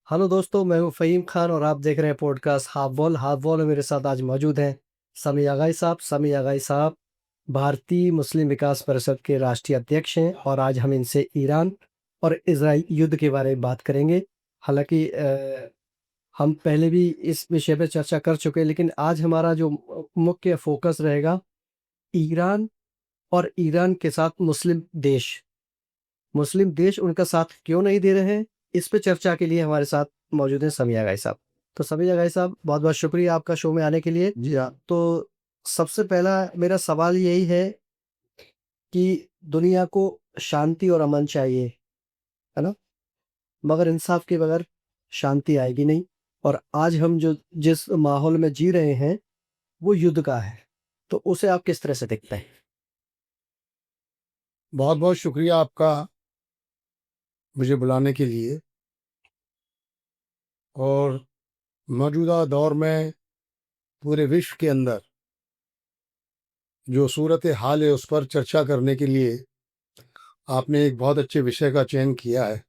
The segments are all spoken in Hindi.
हेलो दोस्तों, मैं हूँ फ़हीम खान और आप देख रहे हैं पॉडकास्ट हाफ बॉल में मेरे साथ आज मौजूद हैं समी आगाई साहब। समी आगाई साहब भारतीय मुस्लिम विकास परिषद के राष्ट्रीय अध्यक्ष हैं और आज हम इनसे ईरान और इज़राइल युद्ध के बारे में बात करेंगे। हालाँकि हम पहले भी इस विषय पे चर्चा कर चुके हैं, लेकिन आज हमारा जो मुख्य फ़ोकस रहेगा ईरान और ईरान के साथ मुस्लिम देश। मुस्लिम देश उनका साथ क्यों नहीं दे रहे हैं? इस पे चर्चा के लिए हमारे साथ मौजूद हैं समिया गाय साहब। तो समिया गाय साहब, बहुत-बहुत शुक्रिया आपका शो में आने के लिए। जी हाँ। तो सबसे पहला मेरा सवाल यही है कि दुनिया को शांति और अमन चाहिए, है ना? मगर इंसाफ के बगैर शांति आएगी नहीं और आज हम जो जिस माहौल में जी रहे हैं, वो युद्ध का है। तो उसे आप किस तरह से देखते हैं? बहुत-बहुत शुक्रिया आपका मुझे बुलाने के लिए। और मौजूदा दौर में पूरे विश्व के अंदर जो सूरत-ए-हाल है उस पर चर्चा करने के लिए आपने एक बहुत अच्छे विषय का चयन किया है।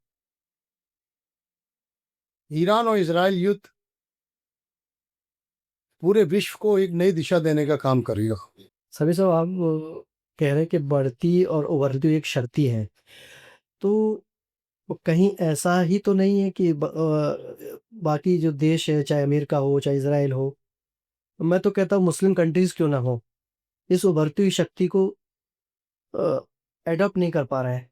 ईरान और इज़राइल युद्ध पूरे विश्व को एक नई दिशा देने का काम करेगा। सभी साहब, आप कह रहे हैं कि बढ़ती और उभरती हुई एक शक्ति है। तो कहीं ऐसा ही तो नहीं है कि बाकी जो देश है, चाहे अमेरिका हो, चाहे इज़राइल हो, मैं तो कहता हूँ मुस्लिम कंट्रीज़ क्यों ना हो, इस उभरती हुई शक्ति को अ, एडॉप्ट नहीं कर पा रहे हैं।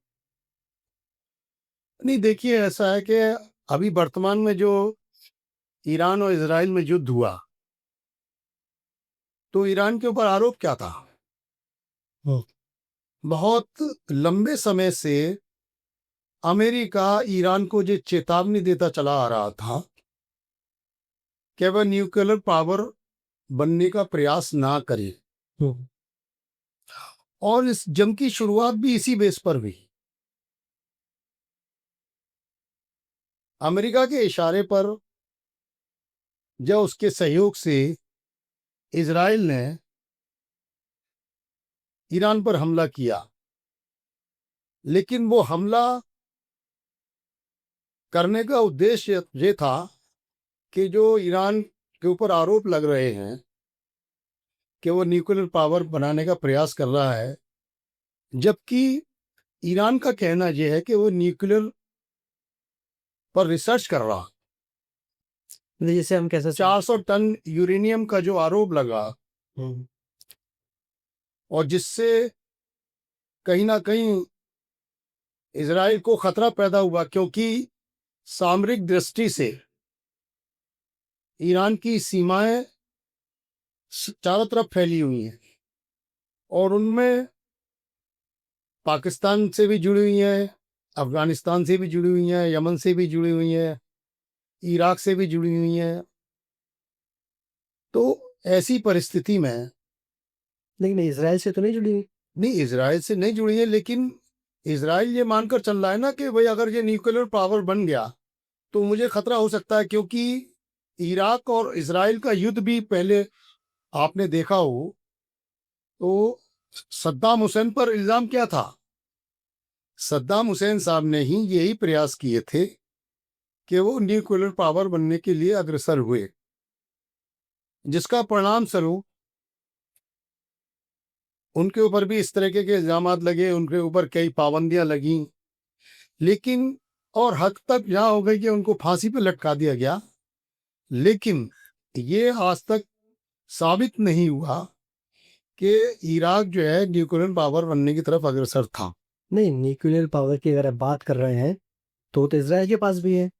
नहीं, देखिए ऐसा है कि अभी वर्तमान में जो ईरान और इज़राइल में युद्ध हुआ, तो ईरान के ऊपर आरोप क्या था? हुँ। बहुत लंबे समय से अमेरिका ईरान को ये चेतावनी देता चला आ रहा था कि वह न्यूक्लियर पावर बनने का प्रयास ना करे। हुँ। और इस जंग की शुरुआत भी इसी बेस पर हुई। अमेरिका के इशारे पर जब उसके सहयोग से इज़राइल ने ईरान पर हमला किया, लेकिन वो हमला करने का उद्देश्य ये था कि जो ईरान के ऊपर आरोप लग रहे हैं कि वो न्यूक्लियर पावर बनाने का प्रयास कर रहा है, जबकि ईरान का कहना ये है कि वो न्यूक्लियर पर रिसर्च कर रहा। मतलब जैसे हम कैसे 400 टन यूरेनियम का जो आरोप लगा हुँ। और जिससे कहीं न कहीं इज़राइल को खतरा पैदा हुआ, क्योंकि सामरिक दृष्टि से ईरान की सीमाएं चारों तरफ फैली हुई हैं और उनमें पाकिस्तान से भी जुड़ी हुई हैं, अफगानिस्तान से भी जुड़ी हुई हैं, यमन से भी जुड़ी हुई हैं, इराक से भी जुड़ी हुई हैं। तो ऐसी परिस्थिति में लेकिन इज़राइल से तो नहीं जुड़ी हुई? नहीं, इज़राइल से नहीं जुड़ी है, लेकिन इज़राइल ये मानकर चल रहा है ना कि भाई अगर ये न्यूक्लियर पावर बन गया तो मुझे खतरा हो सकता है, क्योंकि इराक और इज़राइल का युद्ध भी पहले आपने देखा हो तो सद्दाम हुसैन पर इल्ज़ाम क्या था? सद्दाम हुसैन साहब ने ही यही प्रयास किए थे कि वो न्यूक्लियर पावर बनने के लिए अग्रसर हुए, जिसका परिणाम स्वरूप उनके ऊपर भी इस तरीके के इल्ज़ामात लगे, उनके ऊपर कई पाबंदियां लगीं, लेकिन और हद तक यहाँ हो गई कि उनको फांसी पे लटका दिया गया। लेकिन ये आज तक साबित नहीं हुआ कि इराक जो है न्यूक्लियर पावर बनने की तरफ अग्रसर था। नहीं, न्यूक्लियर पावर की अगर आप बात कर रहे हैं, तो इज़राइल के पास भी है।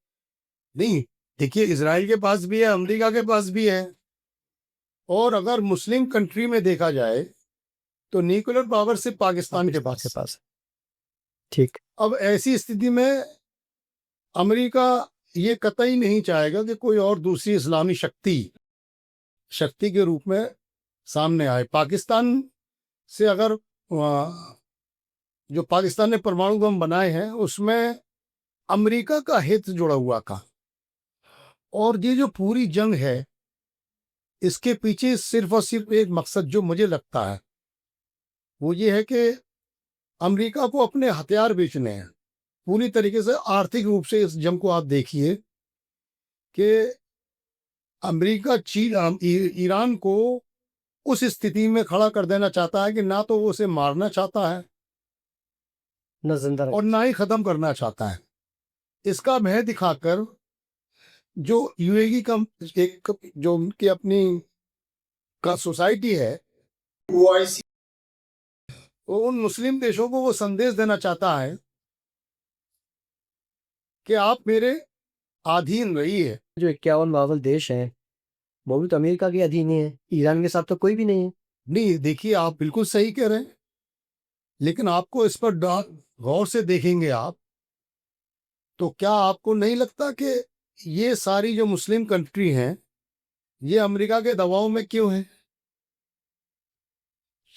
नहीं, देखिए इज़राइल के पास भी है, अमेरिका के पास भी है, और अगर मुस्लिम कंट्री में देखा जाए तो न्यूक्लियर पावर सिर्फ पाकिस्तान के पाकिस्तान के पास। पास है। ठीक। अब ऐसी स्थिति में अमेरिका ये कतई नहीं चाहेगा कि कोई और दूसरी इस्लामी शक्ति शक्ति के रूप में सामने आए। पाकिस्तान से अगर जो पाकिस्तान ने परमाणु बम बनाए हैं उसमें अमेरिका का हित जुड़ा हुआ था। और ये जो पूरी जंग है इसके पीछे सिर्फ और सिर्फ एक मकसद जो मुझे लगता है वो ये है कि अमेरिका को अपने हथियार बेचने हैं। पूरी तरीके से आर्थिक रूप से इस जंग को आप देखिए कि अमेरिका ईरान को उस स्थिति में खड़ा कर देना चाहता है कि ना तो वो उसे मारना चाहता है न जिंदा और ना ही खत्म करना चाहता है। इसका भय दिखाकर जो यूएई का एक जो उनकी अपनी का सोसाइटी है ओआईसी, वो उन मुस्लिम देशों को वो संदेश देना चाहता है कि आप मेरे अधीन रहिए। जो 51 देश हैं वो भी तो अमेरिका के अधीन ही है, ईरान के साथ तो कोई भी नहीं है। नहीं, देखिए आप बिल्कुल सही कह रहे हैं, लेकिन आपको इस पर गौर से देखेंगे आप, तो क्या आपको नहीं लगता कि ये सारी जो मुस्लिम कंट्री हैं ये अमेरिका के दबाव में क्यों हैं?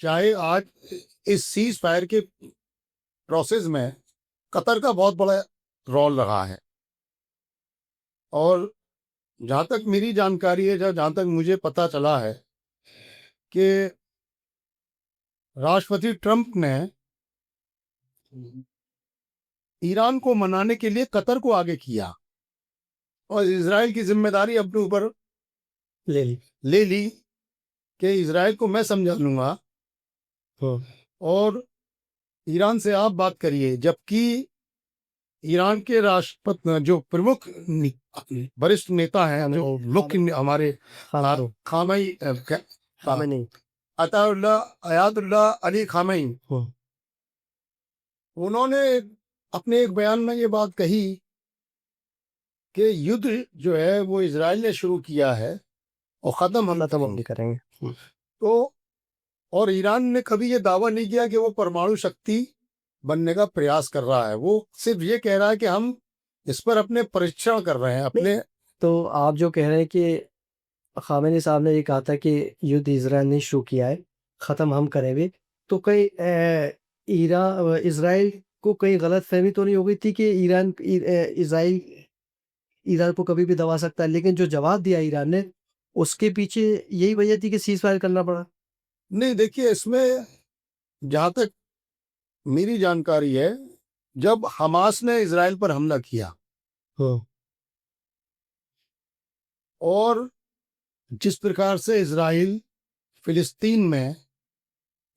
चाहे आज इस सीज फायर के प्रोसेस में कतर का बहुत बड़ा रोल रहा है, और जहां तक मेरी जानकारी है, जहां तक मुझे पता चला है कि राष्ट्रपति ट्रंप ने ईरान को मनाने के लिए कतर को आगे किया और इजराइल की जिम्मेदारी अपने ऊपर ले ली कि इजराइल को मैं समझा लूंगा और ईरान से आप बात करिए। जबकि ईरान के राष्ट्रपति जो प्रमुख वरिष्ठ नेता हैं, जो मुख्य हमारे खामेनी अयातुल्लाह अली खामेनी, उन्होंने अपने एक बयान में ये बात कही कि युद्ध जो है वो इजराइल ने शुरू किया है और खत्म हम करेंगे। तो और ईरान ने कभी ये दावा नहीं किया कि वो परमाणु शक्ति बनने का प्रयास कर रहा है, वो सिर्फ ये कह रहा है कि हम इस पर अपने परीक्षण कर रहे हैं अपने। तो आप जो कह रहे हैं कि खामेनी साहब ने ये कहा था कि युद्ध इजराइल ने शुरू किया है, ख़त्म हम करेंगे, तो कहीं इजराइल को कहीं गलत फहमी तो नहीं हो गई थी कि इजराइल ईरान को कभी भी दबा सकता है, लेकिन जो जवाब दिया ईरान ने उसके पीछे यही वजह थी कि सीज फायर करना पड़ा? नहीं, देखिए इसमें जहां तक मेरी जानकारी है, जब हमास ने इजराइल पर हमला किया और जिस प्रकार से इजराइल फिलिस्तीन में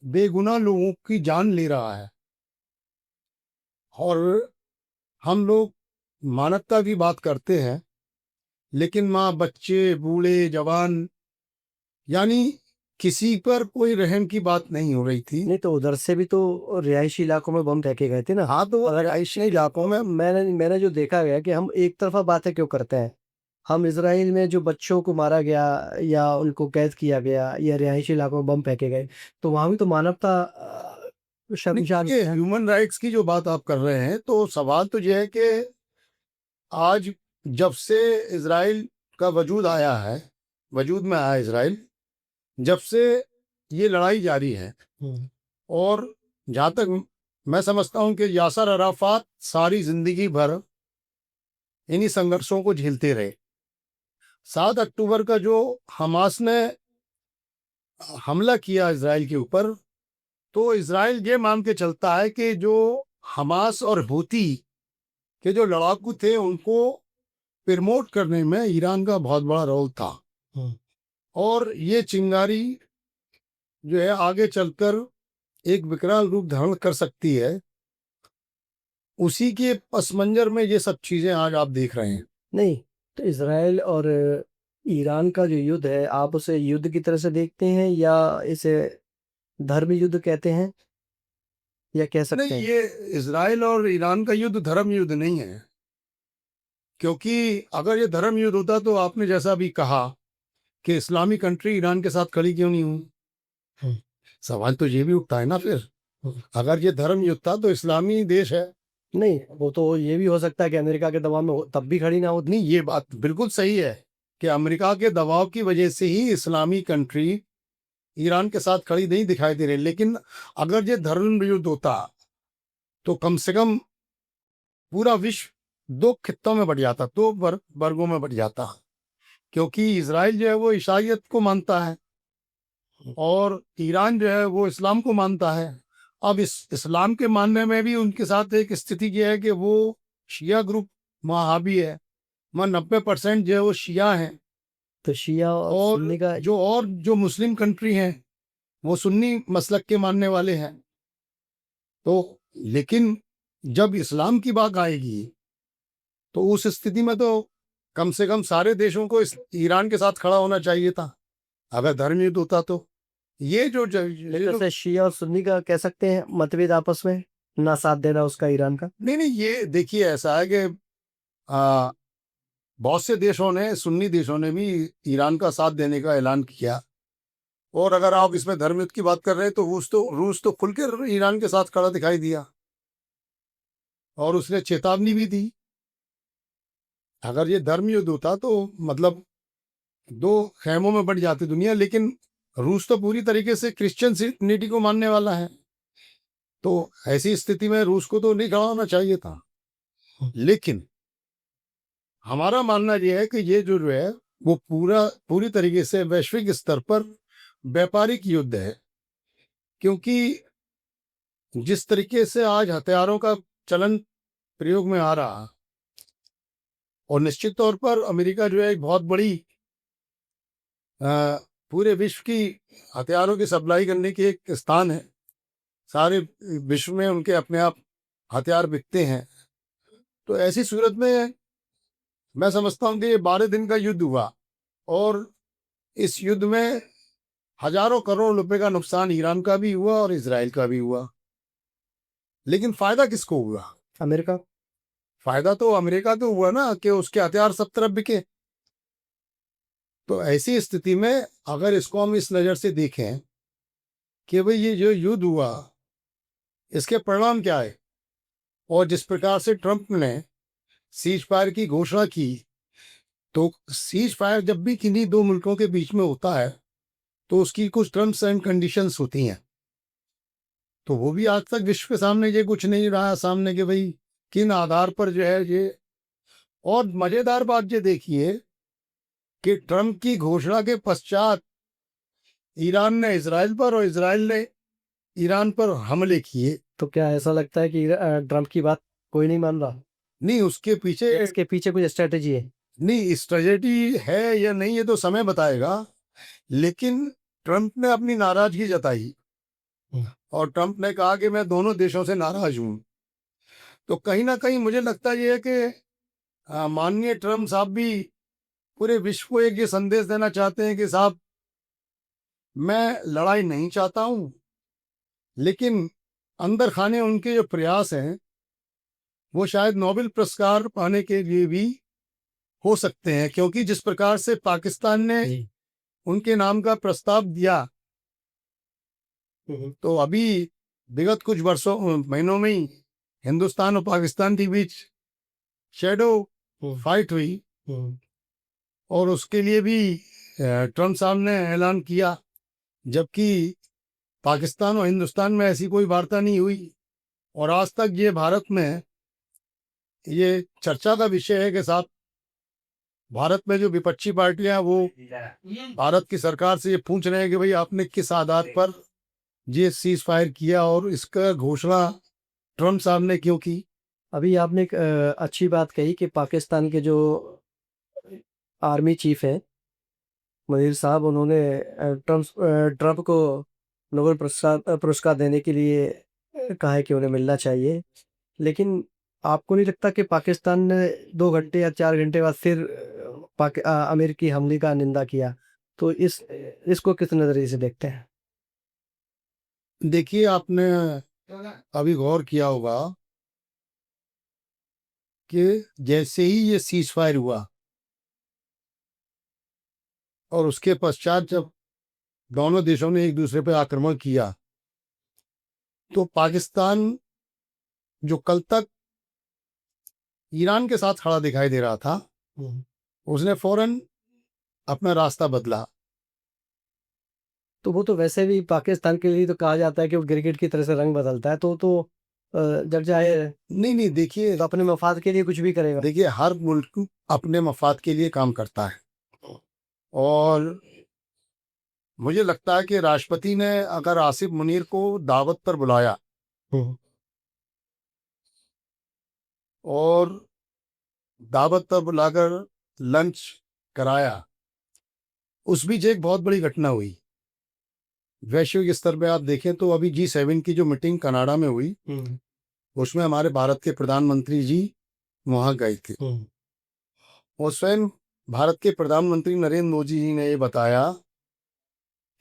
बेगुनाह लोगों की जान ले रहा है, और हम लोग मानवता की बात करते हैं, लेकिन माँ, बच्चे, बूढ़े, जवान, यानी किसी पर कोई रहम की बात नहीं हो रही थी। नहीं, तो उधर से भी तो रिहायशी इलाकों में बम फेंके गए थे ना। हाँ, तो रिहायशी इलाकों में मैंने जो देखा गया कि हम एक तरफा बातें क्यों करते हैं। हम इजराइल में जो बच्चों को मारा गया या उनको कैद किया गया या रिहायशी इलाकों में बम फेंके गए, तो वहां भी तो मानवता शर्मशार। ह्यूमन राइट्स की जो बात आप कर रहे हैं, तो सवाल तो यह है कि आज जब से इजराइल का वजूद में आया इजराइल, जब से ये लड़ाई जारी है, और जहां तक मैं समझता हूं कि यासर अराफात सारी जिंदगी भर इन्हीं संघर्षों को झेलते रहे। 7 अक्टूबर का जो हमास ने हमला किया इजराइल के ऊपर, तो इजराइल ये मान के चलता है कि जो हमास और हूती के जो लड़ाकू थे उनको प्रमोट करने में ईरान का बहुत बड़ा रोल था, और ये चिंगारी जो है आगे चलकर एक विकराल रूप धारण कर सकती है। उसी के पस मंजर में ये सब चीजें आज आप देख रहे हैं। नहीं, तो इजराइल और ईरान का जो युद्ध है, आप उसे युद्ध की तरह से देखते हैं या इसे धर्म युद्ध कहते हैं, या कह सकते नहीं, हैं? ये इजराइल और ईरान का युद्ध धर्म युद्ध नहीं है, क्योंकि अगर ये धर्म युद्ध होता तो आपने जैसा भी कहा कि इस्लामी कंट्री ईरान के साथ खड़ी क्यों नहीं हुई, सवाल तो ये भी उठता है ना। फिर अगर ये धर्म युद्ध था तो इस्लामी देश है। नहीं, वो तो ये भी हो सकता है कि अमेरिका के दबाव में तब भी खड़ी ना हो। नहीं, ये बात बिल्कुल सही है कि अमेरिका के दबाव की वजह से ही इस्लामी कंट्री ईरान के साथ खड़ी नहीं दिखाई दे रही, लेकिन अगर ये धर्म युद्ध होता तो कम से कम पूरा विश्व 2 खित्तों में बट जाता, 2 वर्गों में बट जाता, क्योंकि इजराइल जो है वो ईसाईयत को मानता है और ईरान जो है वो इस्लाम को मानता है। अब इस इस्लाम के मानने में भी उनके साथ एक स्थिति ये है कि वो शिया ग्रुप वहाबी है, वहाँ 90% जो है वो शिया हैं, तो शिया और और सुन्नी का जो मुस्लिम कंट्री हैं वो सुन्नी मसलक के मानने वाले हैं। तो लेकिन जब इस्लाम की बात आएगी तो उस स्थिति में तो कम से कम सारे देशों को इस ईरान के साथ खड़ा होना चाहिए था अगर धर्म युद्ध होता तो। ये जो जैसे शिया और सुन्नी का कह सकते हैं मतभेद आपस में, ना साथ देना उसका ईरान का। नहीं नहीं, ये देखिए ऐसा है कि आ, बहुत से देशों ने, सुन्नी देशों ने भी ईरान का साथ देने का ऐलान किया। और अगर आप इसमें धर्म युद्ध की बात कर रहे हैं तो रूस तो खुलकर ईरान के साथ खड़ा दिखाई दिया और उसने चेतावनी भी दी। अगर ये धर्म युद्ध होता तो मतलब दो खैमों में बढ़ जाती दुनिया, लेकिन रूस तो पूरी तरीके से क्रिश्चियनिटी को मानने वाला है, तो ऐसी स्थिति में रूस को तो नहीं खड़ा होना चाहिए था। लेकिन हमारा मानना यह है कि ये जो है वो पूरी तरीके से वैश्विक स्तर पर व्यापारिक युद्ध है, क्योंकि जिस तरीके से आज हथियारों का चलन प्रयोग में आ रहा, और निश्चित तौर पर अमेरिका जो है एक बहुत बड़ी पूरे विश्व की हथियारों की सप्लाई करने की एक स्थान है, सारे विश्व में उनके अपने आप हथियार बिकते हैं। तो ऐसी सूरत में मैं समझता हूँ कि ये 12 दिन का युद्ध हुआ और इस युद्ध में हजारों करोड़ रुपए का नुकसान ईरान का भी हुआ और इजराइल का भी हुआ। लेकिन फायदा किसको हुआ? अमेरिका। फायदा तो अमेरिका को हुआ ना, कि उसके हथियार सब तरफ बिके। तो ऐसी स्थिति में अगर इसको हम इस नज़र से देखें कि भाई ये जो युद्ध हुआ इसके परिणाम क्या है, और जिस प्रकार से ट्रंप ने सीज फायर की घोषणा की, तो सीज फायर जब भी किन्हीं दो मुल्कों के बीच में होता है तो उसकी कुछ टर्म्स एंड कंडीशंस होती हैं। तो वो भी आज तक विश्व के सामने ये कुछ नहीं रहा सामने कि भाई किन आधार पर जो है ये। और मजेदार बात ये देखिए कि ट्रंप की घोषणा के पश्चात ईरान ने इजराइल पर और इजराइल ने ईरान पर हमले किए। तो क्या ऐसा लगता है कि ट्रंप की बात कोई नहीं मान रहा? नहीं, उसके पीछे इसके पीछे कुछ स्ट्रेटेजी है? नहीं, स्ट्रेटेजी है या नहीं ये तो समय बताएगा, लेकिन ट्रंप ने अपनी नाराजगी जताई और ट्रंप ने कहा कि मैं दोनों देशों से नाराज हूं। तो कहीं ना कहीं मुझे लगता ये है कि माननीय ट्रंप साहब भी पूरे विश्व को एक ये संदेश देना चाहते हैं कि साहब मैं लड़ाई नहीं चाहता हूं, लेकिन अंदर खाने उनके जो प्रयास हैं वो शायद नोबेल पुरस्कार पाने के लिए भी हो सकते हैं, क्योंकि जिस प्रकार से पाकिस्तान ने उनके नाम का प्रस्ताव दिया, तो अभी विगत कुछ महीनों में ही हिंदुस्तान और पाकिस्तान के बीच शैडो फाइट हुई और उसके लिए भी ट्रंप साहब ने ऐलान किया, जबकि पाकिस्तान और हिंदुस्तान में ऐसी कोई वार्ता नहीं हुई। और आज तक ये भारत में ये चर्चा का विषय है कि साहब भारत में जो विपक्षी पार्टियां वो भारत की सरकार से ये पूछ रहे हैं कि भाई आपने किस आधार पर ये सीज फायर किया और इसका घोषणा ट्रंप साहब ने क्यों की। अभी आपने एक अच्छी बात कही कि पाकिस्तान के जो आर्मी चीफ हैं मुनीर साहब, उन्होंने ट्रंप को नोबेल पुरस्कार देने के लिए कहा है कि उन्हें मिलना चाहिए। लेकिन आपको नहीं लगता कि पाकिस्तान ने 2 घंटे या 4 घंटे बाद फिर अमेरिकी हमले का निंदा किया? तो इसको किस नजरिए से देखते हैं? देखिए, आपने अभी गौर किया होगा कि जैसे ही ये सीज फायर हुआ और उसके पश्चात जब दोनों देशों ने एक दूसरे पर आक्रमण किया, तो पाकिस्तान जो कल तक ईरान के साथ खड़ा दिखाई दे रहा था उसने फौरन अपना रास्ता बदला। तो वो तो वैसे भी पाकिस्तान के लिए तो कहा जाता है कि वो क्रिकेट की तरह से रंग बदलता है, तो जब चाहे नहीं नहीं, देखिए तो अपने मफाद के लिए कुछ भी करेगा। देखिए हर मुल्क अपने मफाद के लिए काम करता है, और मुझे लगता है कि राष्ट्रपति ने अगर आसिफ मुनीर को दावत पर बुलाया और दावत तब लाकर लंच कराया। उस बीच एक बहुत बड़ी घटना हुई वैश्विक स्तर पे। आप देखें तो अभी G7 की जो मीटिंग कनाडा में हुई, उसमें हमारे भारत के प्रधानमंत्री जी वहां गए थे। और स्वयं भारत के प्रधानमंत्री नरेंद्र मोदी जी ने ये बताया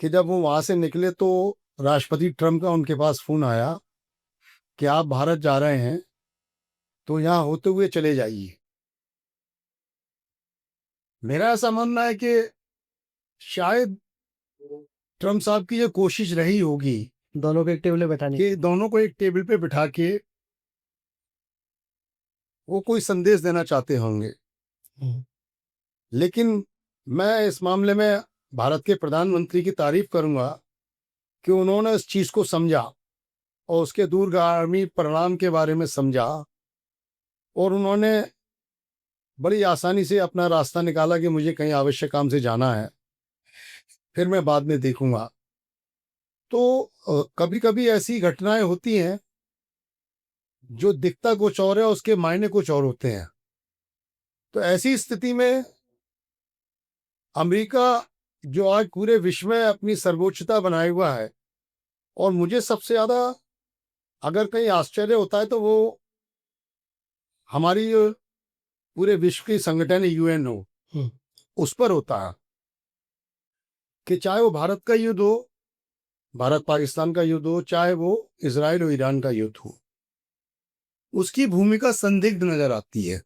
कि जब वो वहां से निकले तो राष्ट्रपति ट्रम्प का उनके पास फोन आया कि आप भारत जा रहे हैं तो यहाँ होते हुए चले जाइए। मेरा ऐसा मानना है कि शायद ट्रम्प साहब की ये कोशिश रही होगी दोनों को एक टेबल पे बैठाने कि दोनों को एक टेबल पे बिठा के वो कोई संदेश देना चाहते होंगे। लेकिन मैं इस मामले में भारत के प्रधानमंत्री की तारीफ करूंगा कि उन्होंने इस चीज को समझा और उसके दूरगामी परिणाम के बारे में समझा, और उन्होंने बड़ी आसानी से अपना रास्ता निकाला कि मुझे कहीं आवश्यक काम से जाना है, फिर मैं बाद में देखूंगा। तो कभी कभी ऐसी घटनाएं होती हैं जो दिखता कुछ और है, उसके मायने कुछ और होते हैं। तो ऐसी स्थिति में अमेरिका जो आज पूरे विश्व में अपनी सर्वोच्चता बनाए हुआ है, और मुझे सबसे ज्यादा अगर कहीं आश्चर्य होता है तो वो हमारी जो पूरे विश्व की संगठन UN हो उस पर होता है कि चाहे वो भारत का युद्ध हो, भारत पाकिस्तान का युद्ध हो, चाहे वो इजराइल और ईरान का युद्ध हो, उसकी भूमिका संदिग्ध नजर आती है।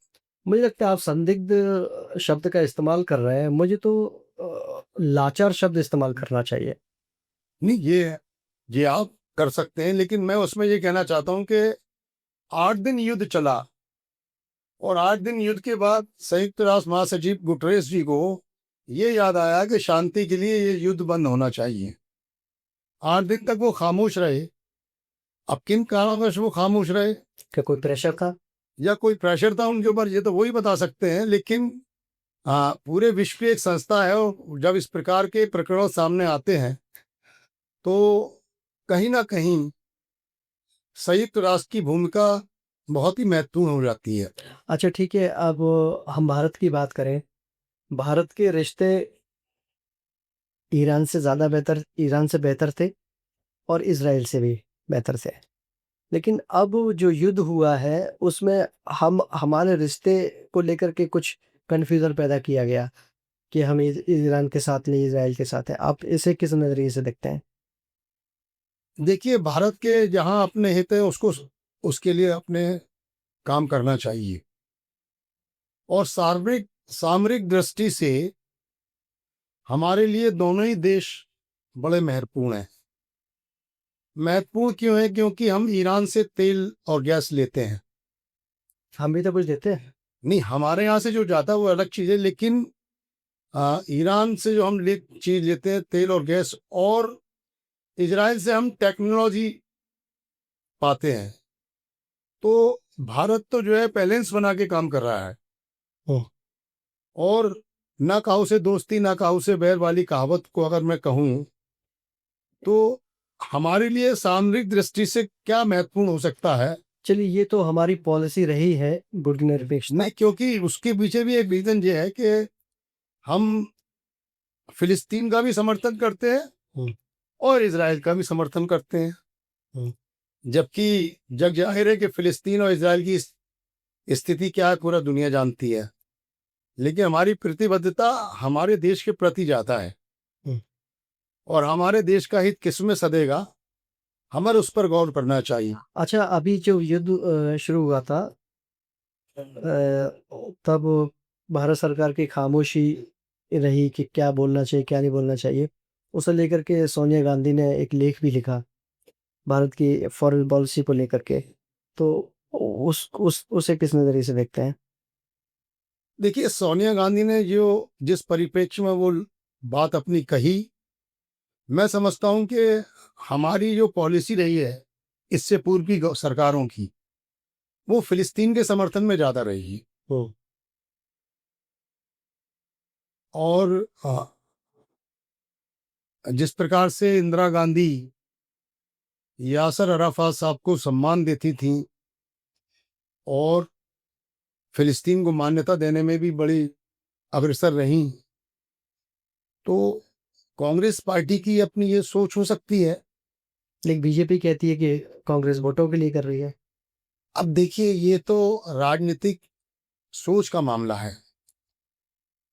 मुझे लगता है आप संदिग्ध शब्द का इस्तेमाल कर रहे हैं, मुझे तो लाचार शब्द इस्तेमाल करना चाहिए। नहीं, ये आप कर सकते हैं, लेकिन मैं उसमें ये कहना चाहता हूं कि 8 दिन युद्ध चला, और 8 दिन युद्ध के बाद संयुक्त राष्ट्र महासचिव गुटरेस जी को ये याद आया कि शांति के लिए ये युद्ध बंद होना चाहिए। 8 दिन तक वो खामोश रहे। अब किन कारणवश वो खामोश रहे, क्या कोई प्रेशर था? या कोई प्रेशर था उनके ऊपर, ये तो वही बता सकते हैं। लेकिन हाँ, पूरे विश्व की एक संस्था है, और जब इस प्रकार के प्रकरण सामने आते हैं तो कहीं ना कहीं संयुक्त राष्ट्र की भूमिका बहुत ही महत्वपूर्ण हो जाती है। अच्छा ठीक है, अब हम भारत की बात करें। भारत के रिश्ते ईरान से बेहतर थे और इजराइल से भी बेहतर थे। लेकिन अब जो युद्ध हुआ है उसमें हम हमारे रिश्ते को लेकर के कुछ कन्फ्यूजन पैदा किया गया कि हम ईरान के साथ नहीं, इजराइल के साथ हैं। आप इसे किस नजरिए से देखते हैं? देखिए, भारत के जहां अपने हित है उसको उसके लिए अपने काम करना चाहिए, और सामरिक सामरिक दृष्टि से हमारे लिए दोनों ही देश बड़े महत्वपूर्ण हैं। महत्वपूर्ण क्यों है? क्योंकि हम ईरान से तेल और गैस लेते हैं। हम भी तो कुछ देते हैं। नहीं, हमारे यहाँ से जो जाता है वो अलग चीज़ है, लेकिन ईरान से जो हम चीज लेते हैं तेल और गैस, और इजराइल से हम टेक्नोलॉजी पाते हैं। तो भारत तो जो है बैलेंस बना के काम कर रहा है, और ना काहू से दोस्ती ना काहू से बैर वाली कहावत को अगर मैं कहूँ तो हमारे लिए सामरिक दृष्टि से क्या महत्वपूर्ण हो सकता है। चलिए, ये तो हमारी पॉलिसी रही है गुटनिरपेक्षता। नहीं, क्योंकि उसके पीछे भी एक रीजन ये है कि हम फिलिस्तीन का भी समर्थन करते हैं और इजराइल का भी समर्थन करते हैं। जबकि जग जाहिर है कि फिलिस्तीन और इजराइल की स्थिति क्या है पूरा दुनिया जानती है, लेकिन हमारी प्रतिबद्धता हमारे देश के प्रति ज्यादा है, और हमारे देश का हित किस में सदेगा हमें उस पर गौर करना चाहिए। अच्छा, अभी जो युद्ध शुरू हुआ था तब भारत सरकार की खामोशी रही कि क्या बोलना चाहिए क्या नहीं बोलना चाहिए। उसे लेकर के सोनिया गांधी ने एक लेख भी लिखा भारत की फॉरेन पॉलिसी को लेकर के। तो उस उसे किस नजरिए से देखते हैं? देखिए, सोनिया गांधी ने जो जिस परिप्रेक्ष्य में वो बात अपनी कही, मैं समझता हूं कि हमारी जो पॉलिसी रही है इससे पूर्व की सरकारों की, वो फिलिस्तीन के समर्थन में ज्यादा रही। और जिस प्रकार से इंदिरा गांधी यासर अराफात साहब को सम्मान देती थी और फिलिस्तीन को मान्यता देने में भी बड़ी अग्रसर रही। तो कांग्रेस पार्टी की अपनी ये सोच हो सकती है। लेकिन बीजेपी कहती है कि कांग्रेस वोटों के लिए कर रही है। अब देखिए, ये तो राजनीतिक सोच का मामला है।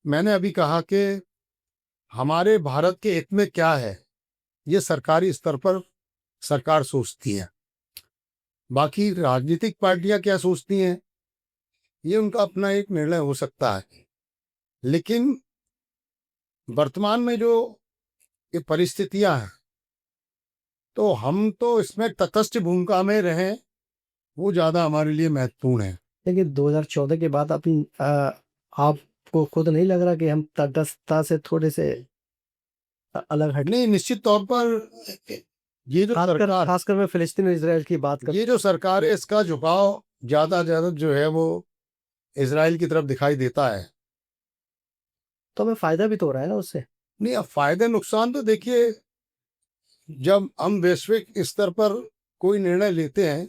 मैंने अभी कहा कि हमारे भारत के हित में क्या है, ये सरकारी स्तर पर सरकार सोचती है। बाकी राजनीतिक पार्टियां क्या सोचती हैं, ये उनका अपना एक निर्णय हो सकता है। लेकिन वर्तमान में जो ये परिस्थितियां हैं, तो हम तो इसमें तटस्थ भूमिका में रहें, वो ज़्यादा हमारे लिए महत्वपूर्ण है। लेकिन 2014 के बाद आपको खुद नहीं लग रहा कि हम तटस्थता से थोड़े से अलग हट, नहीं, निश्चित तौर पर ये जो सरकार खासकर मैं फिलिस्तीन और इसराइल की बात कर, ये जो सरकार है, इसका झुकाव ज्यादा जो है वो इसराइल की तरफ दिखाई देता है। तो हमें फायदा भी तो हो रहा है ना उससे। नहीं, अब फायदे नुकसान तो देखिए, जब हम वैश्विक स्तर पर कोई निर्णय लेते हैं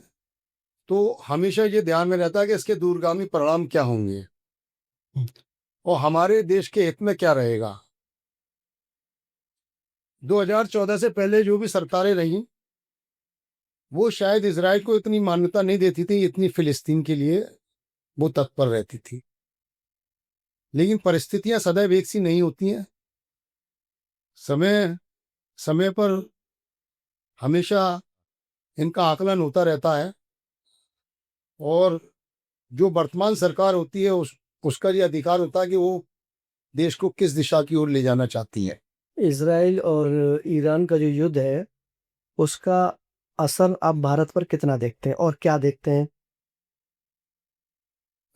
तो हमेशा ये ध्यान में रहता है कि इसके दूरगामी परिणाम क्या होंगे और हमारे देश के हित में क्या रहेगा। 2014 से पहले जो भी सरकारें रहीं, वो शायद इजराइल को इतनी मान्यता नहीं देती थी, इतनी फिलिस्तीन के लिए वो तत्पर रहती थी। लेकिन परिस्थितियां सदैव एक सी नहीं होती हैं। समय समय पर हमेशा इनका आकलन होता रहता है और जो वर्तमान सरकार होती है उसका ये अधिकार होता है कि वो देश को किस दिशा की ओर ले जाना चाहती है। इसराइल और ईरान का जो युद्ध है, उसका असर आप भारत पर कितना देखते हैं और क्या देखते हैं?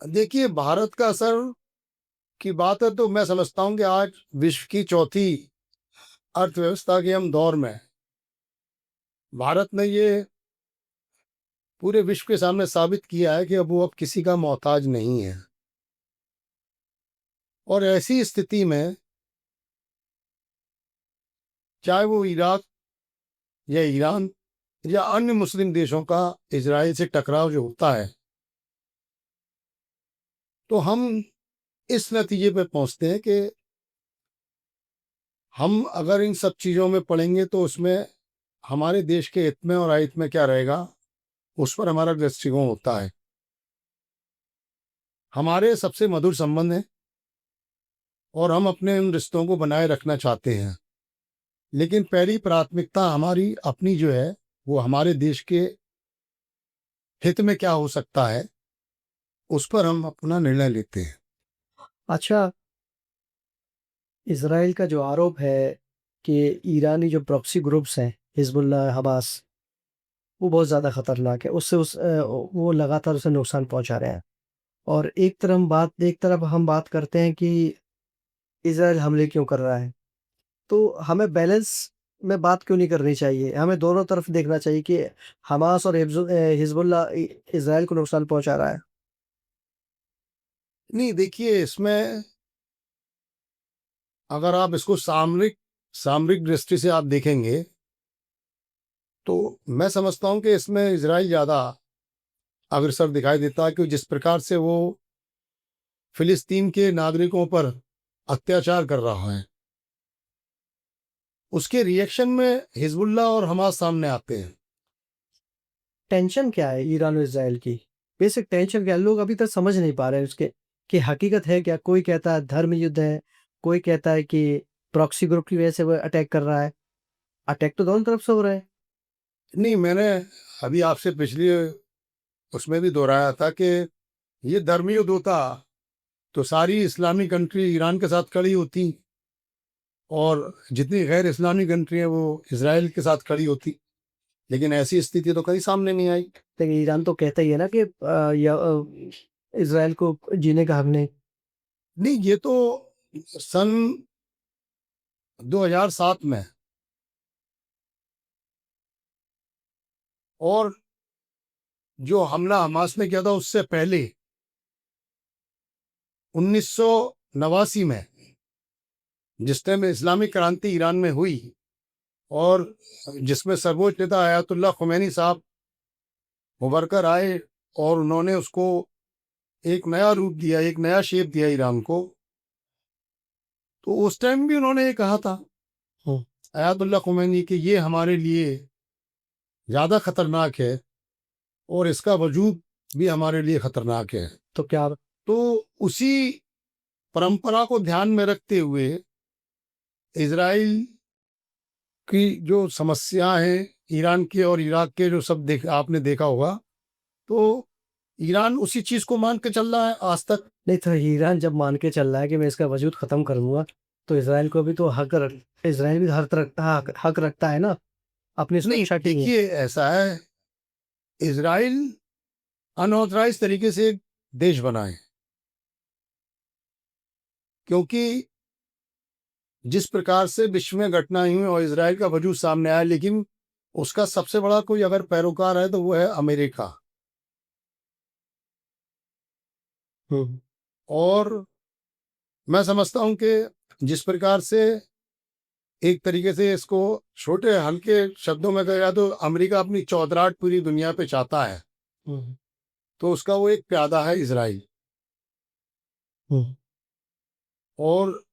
देखिए, भारत का असर की बात है तो मैं समझता हूं कि आज विश्व की चौथी अर्थव्यवस्था के हम दौर में भारत ने ये पूरे विश्व के सामने साबित किया है कि अब किसी का मोहताज नहीं है। और ऐसी स्थिति में चाहे वो इराक या ईरान या अन्य मुस्लिम देशों का इजराइल से टकराव जो होता है, तो हम इस नतीजे पे पहुंचते हैं कि हम अगर इन सब चीज़ों में पड़ेंगे तो उसमें हमारे देश के हित में और अहित में क्या रहेगा, उस पर हमारा दृष्टिकोण होता है। हमारे सबसे मधुर संबंध हैं और हम अपने उन रिश्तों को बनाए रखना चाहते हैं। लेकिन पहली प्राथमिकता हमारी अपनी जो है, वो हमारे देश के हित में क्या हो सकता है, उस पर हम अपना निर्णय लेते हैं। अच्छा, इसराइल का जो आरोप है कि ईरानी जो प्रॉक्सी ग्रुप्स हैं, हिजबुल्लाह, हमास, वो बहुत ज़्यादा खतरनाक है, वो लगातार उसे नुकसान पहुंचा रहे हैं। और एक तरफ हम बात करते हैं कि इसराइल हमले क्यों कर रहा है, तो हमें बैलेंस में बात क्यों नहीं करनी चाहिए? हमें दोनों तरफ देखना चाहिए कि हमास और हिजबुल्लाह इसराइल को नुकसान पहुंचा रहा है। नहीं, देखिए, इसमें अगर आप इसको सामरिक सामरिक दृष्टि से आप देखेंगे तो मैं समझता हूं कि इसमें इजराइल ज़्यादा अग्रसर दिखाई देता है, क्योंकि जिस प्रकार से वो फिलिस्तीन के नागरिकों पर अत्याचार कर रहा है, उसके रिएक्शन में हिजबुल्लाह और हमास सामने आते हैं। टेंशन क्या है ईरान और इसराइल की? बेसिक टेंशन क्या है? लोग अभी तक समझ नहीं पा रहे हैं उसके कि हकीकत है क्या। कोई कहता है धर्म युद्ध है, कोई कहता है कि प्रॉक्सी ग्रुप की वजह से वो अटैक कर रहा है। अटैक तो दोनों तरफ से हो रहे हैं। नहीं, मैंने अभी आपसे पिछली उसमें भी दोहराया था कि ये धर्मी युद्ध होता तो सारी इस्लामी कंट्री ईरान के साथ खड़ी होती और जितनी गैर इस्लामी कंट्री है वो इसराइल के साथ खड़ी होती। लेकिन ऐसी स्थिति तो कहीं सामने नहीं आई। लेकिन ईरान तो कहता ही है ना कि इसराइल को जीने का हक नहीं। नहीं, ये तो सन 2007 में और जो हमला हमास ने किया था उससे पहले 1989 में, जिस टाइम इस्लामिक क्रांति ईरान में हुई और जिसमें सर्वोच्च नेता आयतुल्लाह खुमैनी साहब उभर कर आए और उन्होंने उसको एक नया रूप दिया, एक नया शेप दिया ईरान को, तो उस टाइम भी उन्होंने ये कहा था हम्म, अयातुल्लाह खुमैनी कि ये हमारे लिए ज़्यादा खतरनाक है और इसका वजूद भी हमारे लिए खतरनाक है। तो क्या तो उसी परंपरा को ध्यान में रखते हुए इजराइल की जो समस्या है, ईरान के और इराक के जो सब आपने देखा होगा, तो ईरान उसी चीज को मान के चल रहा है आज तक। नहीं, तो ईरान जब मान के चल रहा है कि मैं इसका वजूद खत्म कर दूंगा, तो इसराइल को भी तो इसराइल भी हक रखता है ना अपनी नहीं, सुरक्षा के लिए। देखिए ऐसा है, इजराइल अनऑथराइज तरीके से एक देश बना है, क्योंकि जिस प्रकार से विश्व में घटनाएं हुई और इसराइल का वजूद सामने आया, लेकिन उसका सबसे बड़ा कोई अगर पैरोकार है तो वो है अमेरिका। हम्म, और मैं समझता हूं कि जिस प्रकार से एक तरीके से इसको छोटे हल्के शब्दों में कहा तो अमेरिका अपनी चौधराहट पूरी दुनिया पे चाहता है, हम्म, तो उसका वो एक प्यादा है इसराइल। हम्म, और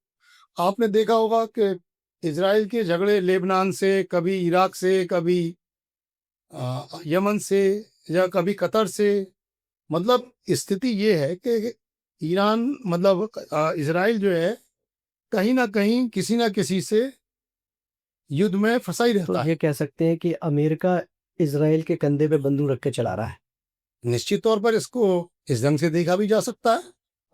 आपने देखा होगा कि इसराइल के झगड़े लेबनान से, कभी इराक से, कभी यमन से, या कभी कतर से, मतलब स्थिति ये है कि ईरान मतलब इसराइल जो है कहीं ना कहीं किसी ना किसी से युद्ध में फंसा ही तो रहता है। ये कह सकते हैं कि अमेरिका इसराइल के कंधे पे बंदूक रख के चला रहा है। निश्चित तौर पर इसको इस ढंग से देखा भी जा सकता है।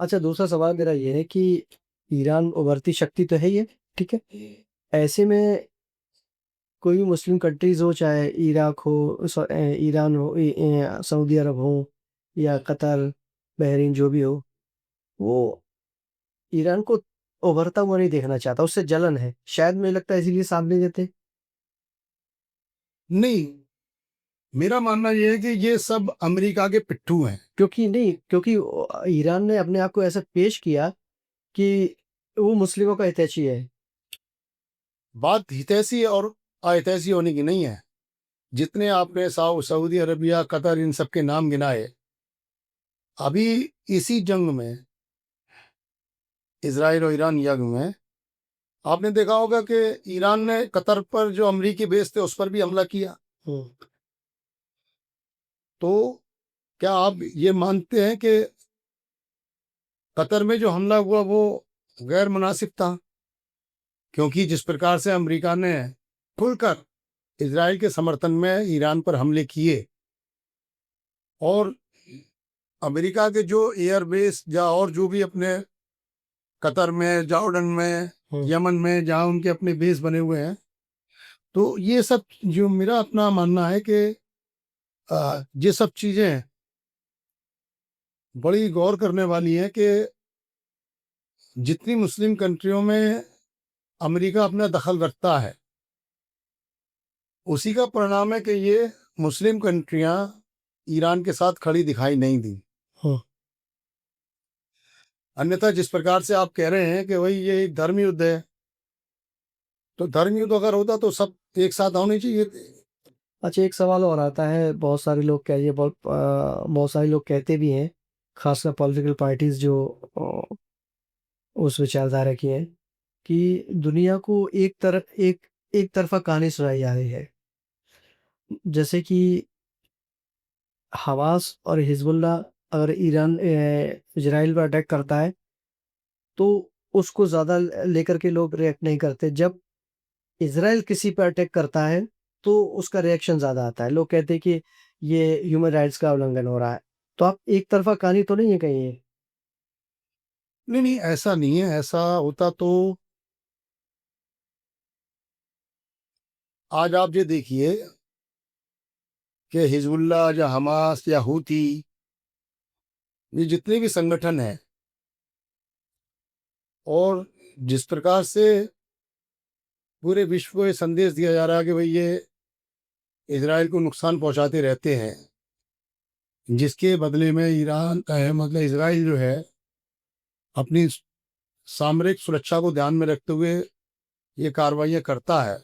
अच्छा, दूसरा सवाल मेरा ये है कि ईरान उभरती शक्ति तो है ही है, ठीक है। ऐसे में कोई भी मुस्लिम कंट्रीज हो, चाहे इराक हो, ईरान हो, सऊदी अरब हो, या कतर, बहरीन, जो भी हो, वो ईरान को उभरता हुआ नहीं देखना चाहता, उससे जलन है शायद, मुझे लगता है इसीलिए साथ नहीं देते। नहीं, मेरा मानना यह है कि ये सब अमेरिका के पिट्ठू हैं। क्योंकि ईरान ने अपने आप को ऐसा पेश किया कि वो मुस्लिमों का हितैषी है। बात हितैषी और अहितैषी होने की नहीं है। जितने आपने सऊदी अरबिया, कतर, इन सब के नाम गिनाए, अभी इसी जंग में, इसराइल और ईरान जंग में, आपने देखा होगा कि ईरान ने कतर पर जो अमरीकी बेस थे उस पर भी हमला किया। हम्म, तो क्या आप ये मानते हैं कि कतर में जो हमला हुआ वो गैर मुनासिब था? क्योंकि जिस प्रकार से अमेरिका ने खुलकर इसराइल के समर्थन में ईरान पर हमले किए, और अमेरिका के जो एयरबेस या और जो भी अपने कतर में, जॉर्डन में, हम्म, यमन में, जहां उनके अपने बेस बने हुए हैं, तो ये सब जो मेरा अपना मानना है कि ये सब चीजें बड़ी गौर करने वाली हैं कि जितनी मुस्लिम कंट्रियों में अमेरिका अपना दखल रखता है, उसी का परिणाम है कि ये मुस्लिम कंट्रियां ईरान के साथ खड़ी दिखाई नहीं दी। हम्म। अन्यथा जिस प्रकार से आप कह रहे हैं कि भाई ये एक धर्म युद्ध है, तो धर्म युद्ध अगर होता तो सब एक साथ होने चाहिए थे। अच्छा, एक सवाल और आता है, बहुत सारे लोग कह ये बहुत सारे लोग कहते भी हैं, खासकर पॉलिटिकल पार्टीज जो उस विचारधारा की हैं, कि दुनिया को एक तरफा कहानी सुनाई जा रही है। जैसे कि हमास और हिजबुल्लाह अगर इजराइल पर अटैक करता है, तो उसको ज्यादा लेकर के लोग रिएक्ट नहीं करते। जब इजराइल किसी पर अटैक करता है, तो उसका रिएक्शन ज्यादा आता है, लोग कहते हैं कि ये ह्यूमन राइट्स का उल्लंघन हो रहा है। तो आप एक तरफा कहानी तो नहीं है कहीं ये? नहीं नहीं, ऐसा नहीं है। ऐसा होता तो आज आप ये देखिए कि हिजबुल्लाह या हमास या हूती, ये जितने भी संगठन हैं, और जिस प्रकार से पूरे विश्व को ये संदेश दिया जा रहा है कि भाई ये इसराइल को नुकसान पहुंचाते रहते हैं, जिसके बदले में ईरान मतलब इसराइल जो है अपनी सामरिक सुरक्षा को ध्यान में रखते हुए ये कार्रवाइयां करता है,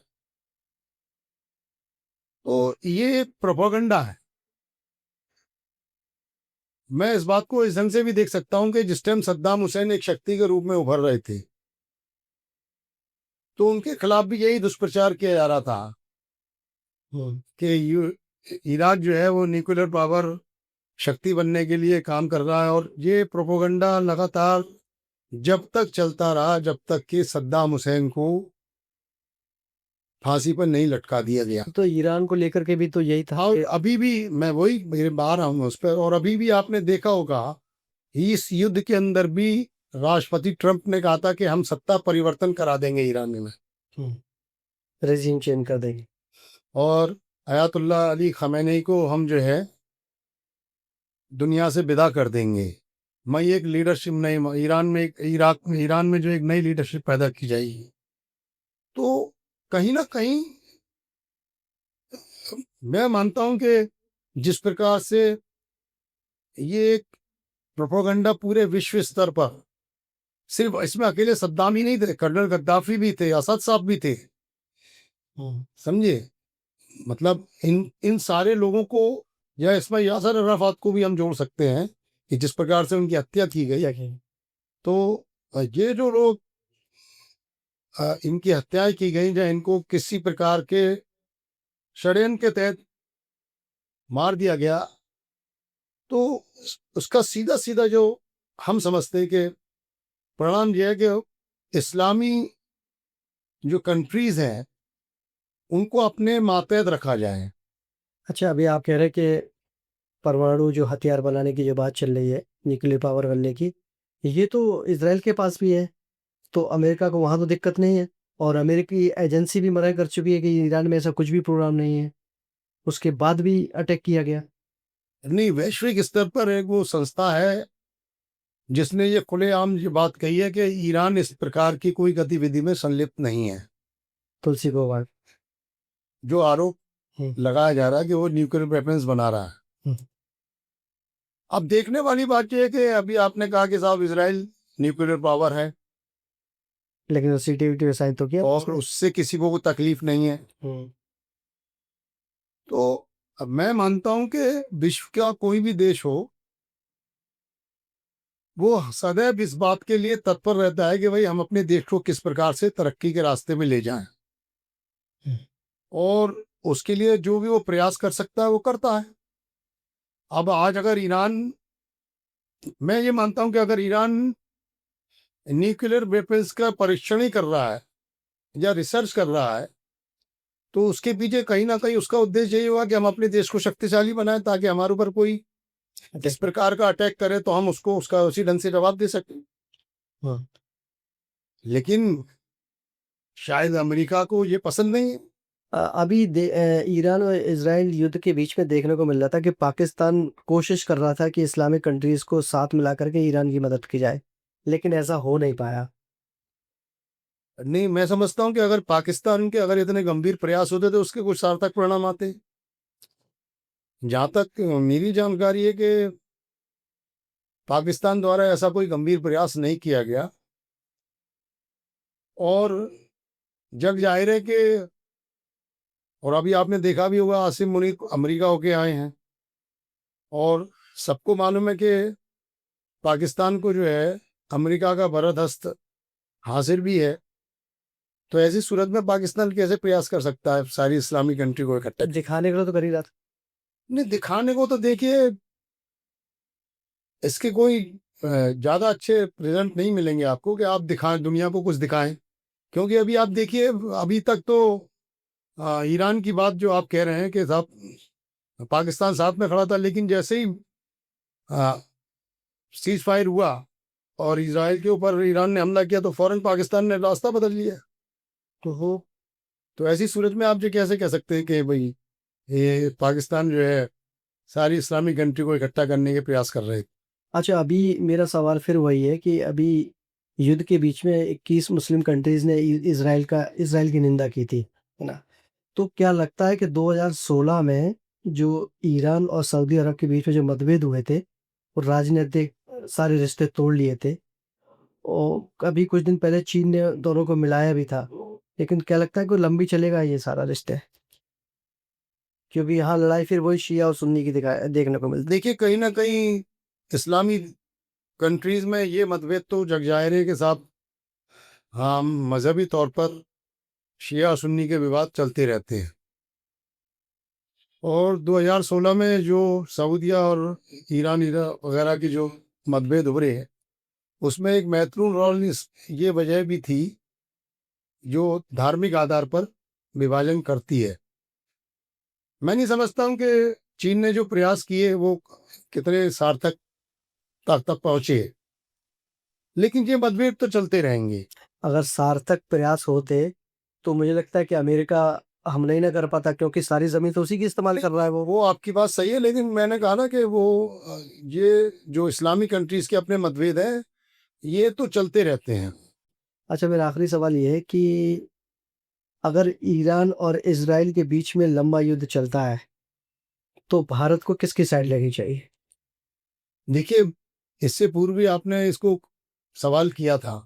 तो ये प्रोपेगेंडा है। मैं इस बात को इस ढंग से भी देख सकता हूं कि जिस टाइम सद्दाम हुसैन एक शक्ति के रूप में उभर रहे थे, तो उनके खिलाफ भी यही दुष्प्रचार किया जा रहा था कि इराक जो है वो न्यूक्लियर पावर शक्ति बनने के लिए काम कर रहा है। और ये प्रोपोगंडा लगातार जब तक चलता रहा, जब तक कि सद्दाम हुसैन को फांसी पर नहीं लटका दिया गया। तो ईरान को लेकर के भी तो यही था और कि अभी भी मैं वही मेरे बाहर आऊंगा उस पर, और अभी भी आपने देखा होगा इस युद्ध के अंदर भी राष्ट्रपति ट्रंप ने कहा था कि हम सत्ता परिवर्तन करा देंगे ईरान में, रेजिम चेंज कर देंगे। और अयातुल्ला अली खमेनी को हम जो है दुनिया से विदा कर देंगे। मैं एक लीडरशिप नहीं, ईरान में एक ईरान में जो एक नई लीडरशिप पैदा की जाएगी। तो कहीं ना कहीं मैं मानता हूं कि जिस प्रकार से ये एक प्रोपोगंडा पूरे विश्व स्तर पर, सिर्फ इसमें अकेले सद्दाम ही नहीं थे, कर्नल गद्दाफी भी थे, असद साहब भी थे, समझे। मतलब इन इन सारे लोगों को, या इसमें यासर अराफात को भी हम जोड़ सकते हैं कि जिस प्रकार से उनकी हत्या की गई। तो ये जो लोग इनकी हत्याएं की गई, या इनको किसी प्रकार के षड्यंत्र के तहत मार दिया गया, तो उसका सीधा सीधा जो हम समझते हैं कि परिणाम यह है कि इस्लामी जो कंट्रीज हैं उनको अपने मातहत रखा जाए। अच्छा, अभी आप कह रहे हैं कि परमाणु जो हथियार बनाने की जो बात चल रही है, न्यूक्लियर पावर बनने की, ये तो इज़राइल के पास भी है, तो अमेरिका को वहाँ तो दिक्कत नहीं है, और अमेरिकी एजेंसी भी मना कर चुकी है कि ईरान में ऐसा कुछ भी प्रोग्राम नहीं है, उसके बाद भी अटैक किया गया। नहीं, वैश्विक स्तर पर एक वो संस्था है जिसने ये खुलेआम ये बात कही है कि ईरान इस प्रकार की कोई गतिविधि में संलिप्त नहीं है। तुलसी गौवार। जो आरोप हम्म, लगाया जा रहा है कि वो न्यूक्लियर वेपन्स बना रहा है। हम्म। अब देखने वाली बात यह है कि अभी आपने कहा कि साहब इजराइल न्यूक्लियर पावर है लेकिन वो सीटीवीटी साइन तो किया और उससे किसी को कोई तकलीफ नहीं है। तो अब मैं मानता हूं कि विश्व का कोई भी देश हो, वो सदैव इस बात के लिए तत्पर रहता है कि भाई हम अपने देश को किस प्रकार से तरक्की के रास्ते में ले जाएं, और उसके लिए जो भी वो प्रयास कर सकता है वो करता है। अब आज अगर ईरान, मैं ये मानता हूं कि अगर ईरान न्यूक्लियर वेपन्स का परीक्षण ही कर रहा है या रिसर्च कर रहा है, तो उसके पीछे कहीं ना कहीं उसका उद्देश्य यही होगा कि हम अपने देश को शक्तिशाली बनाएं, ताकि हमारे ऊपर कोई इस प्रकार का अटैक करे तो हम उसको उसका उसी ढंग से जवाब दे सकें। लेकिन शायद अमेरिका को ये पसंद नहीं है। अभी ईरान और इजराइल युद्ध के बीच में देखने को मिल रहा था कि पाकिस्तान कोशिश कर रहा था कि इस्लामिक कंट्रीज को साथ मिला करके ईरान की मदद की जाए, लेकिन ऐसा हो नहीं पाया। नहीं, मैं समझता हूं कि अगर पाकिस्तान के अगर इतने गंभीर प्रयास होते तो उसके कुछ सार्थक परिणाम आते। जहां तक मेरी जानकारी है कि पाकिस्तान द्वारा ऐसा कोई गंभीर प्रयास नहीं किया गया, और जग जाहिर है कि, और अभी आपने देखा भी होगा आसिम मुनीर अमेरिका होके आए हैं, और सबको मालूम है कि पाकिस्तान को जो है अमेरिका का बरद हस्त हासिल भी है। तो ऐसी सूरत में पाकिस्तान कैसे प्रयास कर सकता है सारी इस्लामी कंट्री को इकट्ठा? दिखाने के लिए तो कर ही रहा था। नहीं, दिखाने को तो देखिए इसके कोई ज्यादा अच्छे रिजल्ट नहीं मिलेंगे आपको कि आप दिखाएं, दुनिया को कुछ दिखाएं। क्योंकि अभी आप देखिए, अभी तक तो ईरान की बात जो आप कह रहे हैं कि साहब पाकिस्तान साथ में खड़ा था, लेकिन जैसे ही सीज फायर हुआ और इजराइल के ऊपर ईरान ने हमला किया, तो फौरन पाकिस्तान ने रास्ता बदल लिया। तो ऐसी सूरत में आप जो कैसे कह सकते हैं कि भाई ये पाकिस्तान जो है सारी इस्लामिक कंट्री को इकट्ठा करने के प्रयास कर रहे थे। अच्छा, अभी मेरा सवाल फिर वही है कि अभी युद्ध के बीच में 21 मुस्लिम कंट्रीज ने इजराइल की निंदा की थी, है ना? तो क्या लगता है कि 2016 में जो ईरान और सऊदी अरब के बीच में जो मतभेद हुए थे, वो राजनीतिक सारे रिश्ते तोड़ लिए थे, और अभी कुछ दिन पहले चीन ने दोनों को मिलाया भी था, लेकिन क्या लगता है कि लंबी चलेगा ये सारा रिश्ते? क्योंकि यहाँ लड़ाई फिर वही शिया और सुन्नी की देखने को मिलती। देखिए, कहीं ना कहीं इस्लामी कंट्रीज में ये मतभेद तो जग जाहिर है कि साहब, हाँ, मजहबी तौर पर शिया सुन्नी के विवाद चलते रहते हैं। और 2016 में जो सऊदिया और ईरान वगैरह की जो मतभेद उभरे हैं, उसमें एक महत्वपूर्ण रोल ये वजह भी थी जो धार्मिक आधार पर विभाजन करती है। मैं नहीं समझता हूँ कि चीन ने जो प्रयास किए वो कितने सार्थक तक पहुंचे, लेकिन ये मतभेद तो चलते रहेंगे। अगर सार्थक प्रयास होते तो मुझे लगता है कि अमेरिका हम नहीं ना कर पाता, क्योंकि सारी जमीन तो उसी की इस्तेमाल कर रहा है वो। आपकी बात सही है, लेकिन मैंने कहा ना कि वो ये जो इस्लामिक कंट्रीज के अपने मतभेद हैं, ये तो चलते रहते हैं। अच्छा, मेरा आखिरी सवाल ये है कि अगर ईरान और इजराइल के बीच में लंबा युद्ध चलता है तो भारत को किसकी साइड लेनी चाहिए? देखिए, इससे पूर्व भी आपने इसको सवाल किया था।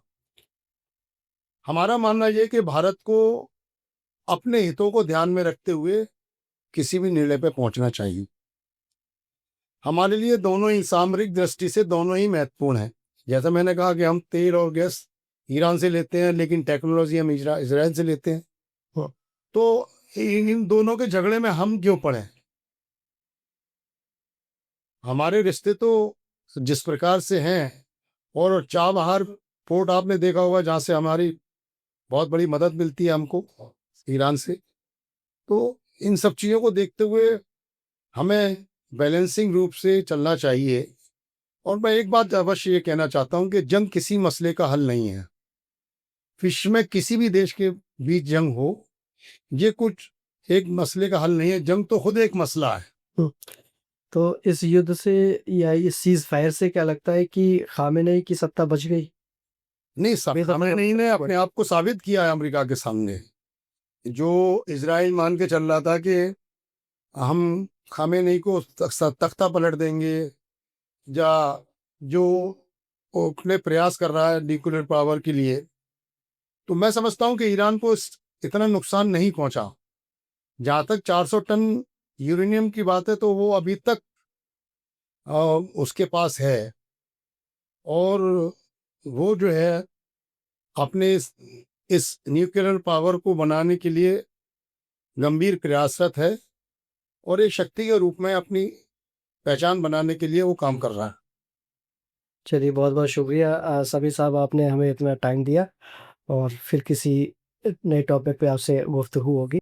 हमारा मानना यह कि भारत को अपने हितों को ध्यान में रखते हुए किसी भी निर्णय पर पहुंचना चाहिए। हमारे लिए दोनों ही सामरिक दृष्टि से दोनों ही महत्वपूर्ण हैं। जैसा मैंने कहा कि हम तेल और गैस ईरान से लेते हैं, लेकिन टेक्नोलॉजी हम इजराइल से लेते हैं। हाँ। तो इन दोनों के झगड़े में हम क्यों पड़े? हमारे रिश्ते तो जिस प्रकार से हैं, और चाबहार पोर्ट आपने देखा होगा जहाँ से हमारी बहुत बड़ी मदद मिलती है हमको ईरान से। तो इन सब चीज़ों को देखते हुए हमें बैलेंसिंग रूप से चलना चाहिए। और मैं एक बात अवश्य ये कहना चाहता हूँ कि जंग किसी मसले का हल नहीं है। विश्व में किसी भी देश के बीच जंग हो, ये कुछ एक मसले का हल नहीं है। जंग तो खुद एक मसला है। तो इस युद्ध से या इस सीज फायर से क्या लगता है कि खामेनेई की सत्ता बच गई? नहीं, खामेनेई ने अपने आप को साबित किया है अमेरिका के सामने। जो इजराइल मान के चल रहा था कि हम खामेनेई को तख्ता पलट देंगे, या जो अपने प्रयास कर रहा है न्यूक्लियर पावर के लिए, तो मैं समझता हूं कि ईरान को इतना नुकसान नहीं पहुंचा। जहां तक 400 टन यूरेनियम की बात है, तो वो अभी तक उसके पास है, और वो जो है अपने इस न्यूक्लियर पावर को बनाने के लिए गंभीर प्रयासरत है, और एक शक्ति के रूप में अपनी पहचान बनाने के लिए वो काम कर रहा है। चलिए, बहुत बहुत शुक्रिया सभी साहब, आपने हमें इतना टाइम दिया, और फिर किसी नए टॉपिक पे आपसे गुफ्तगू होगी।